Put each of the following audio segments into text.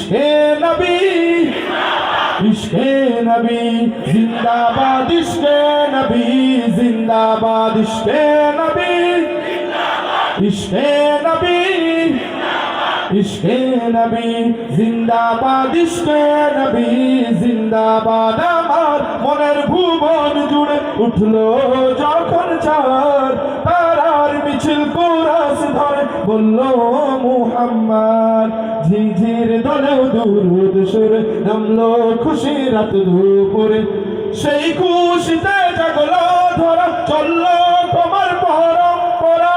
ইশকে নবী ইশকে নবী জিন্দাবাদ ইশকে নবী জিন্দাবাদ ইশকে নবী ইশকে নবী ইশকে নবী জিন্দাবাদ ইশকে নবী জিন্দাবাদ আমার মনের ভুবন জুড়ে উঠলো যখন চার তারার মিছিল কোরাস ধরে বলল মুহাম্মদ ঝিঝির দলেও দুরুদ সুরে নামলো খুশি রাত দুপুরে সেই খুশিতে জাগলো ধরা চললো তোমার পরম্পরা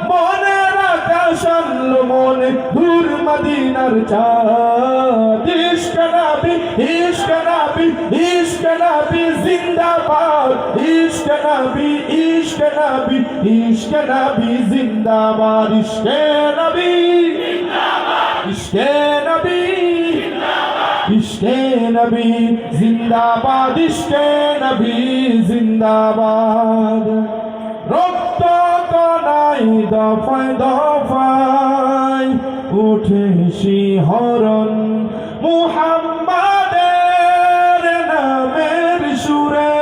মনের আকাশ আনলো মনে দূর মদিনার চাঁদ ইশকে নবী ইশকে নবী ইশকে নবী জিন্দাবাদ ইশকে নবী ইশকে নবী ইশকে নবী জিন্দাবাদ ইশকে নবী ইশকে নবী ইশকে নবী জিন্দাবাদ ইশকে নবী জিন্দাবাদ রক্ত কণাই দফায় দফায় উঠে শিহরণ মুহাম্মাদের নামের সুরে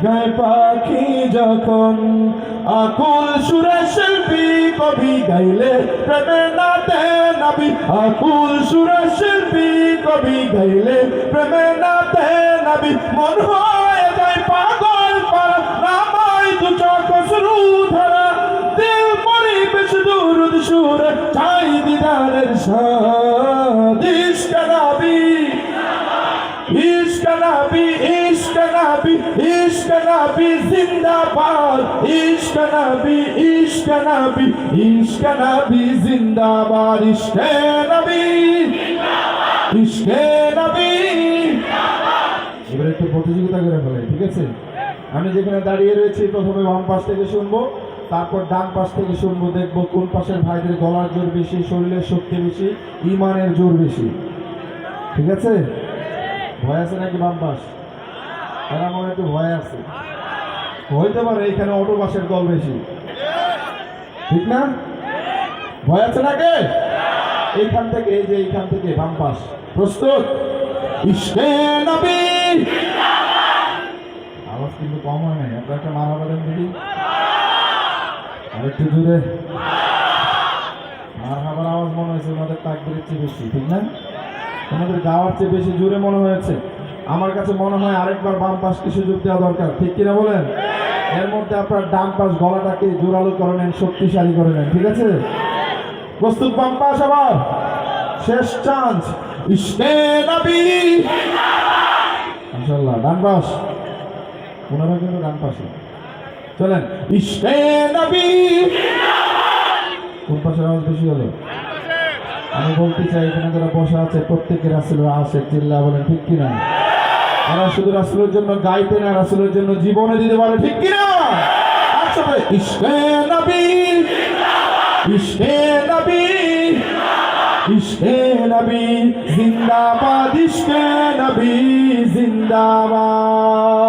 গায় পাখি যখন আকুল সুরে শিল্পী কবি গাইলে প্রেমে নাতে নবী আকুল সুরে শিল্পী কবি গাইলে প্রেমে নাতে নবী মন হয়ে যায় পাগল পারা নামাই দু চোখ শুরু ধরা দিল পরিবেশ দুরুদ সুরে চাই দিদারের সাদ ইশকে নবী ইশকে নবী ইশকে নবী ইশকে নবী জিন্দাবাদ ইশকে নবী ইশকে নবী ইশকে নবী জিন্দাবাদ ইশকে নবী ইশকে নবী এবারে একটু প্রতিযোগিতা করে ফেলে ঠিক আছে আমি যেখানে দাঁড়িয়ে রয়েছি প্রথমে বাম পাশ থেকে শুনবো তারপর ডান পাশ থেকে শুনবো দেখবো কোন পাশের ভাইদের গলার জোর বেশি শরীরের শক্তি বেশি ইমানের জোর বেশি ঠিক আছে ভয় আছে নাকি বাম পাশ তারা আমার একটু ভয় আছে হইতে পারে এখানে অটো বাসের দল বেশি ঠিক না ভয় আছে নাকি এইখান থেকে এই যে এইখান থেকে বাম পাশ প্রস্তুত ইশকে নবী আওয়াজ কিন্তু কম হয় নাই আপনার একটা মারহাবা দেন দিদি আরেকটু জোরে মারহাবার আওয়াজ মনে হয়েছে ওনাদের তাকবীরের চেয়ে বেশি ঠিক না ওনাদের গাওয়ার চেয়ে বেশি জোরে মনে হয়েছে আমার কাছে মনে হয় আরেকবার বাম পাশকে সুযোগ দেওয়া দরকার ঠিক কিনা বলেন এর মধ্যে আপনার ডান পাশ গলাটাকে জোরালো করে নেন শক্তিশালী করে নেন ঠিক আছে প্রস্তুত বাম পাশ আবার শেষ চান্স ইশকে নবী ইনশাআল্লাহ ডান পাশ ওনারা কিন্তু ডান পাশে চলেন ইশকে নবী কোন পাশের আওয়াজ বেশি হলো আমি বলতে চাই এখানে যারা বসা আছে প্রত্যেকের রাসূলের আশিক চিল্লা বলেন ঠিক কিনা এরা শুধু রাসূলের জন্য গাইতে না রাসূলের জন্য জীবনে দিতে পারে ঠিক কিনা আচ্ছা ভাই ইশকে নবী ইশকে নবী ইশকে নবী জিন্দাবাদ ইশকে নবী জিন্দাবাদ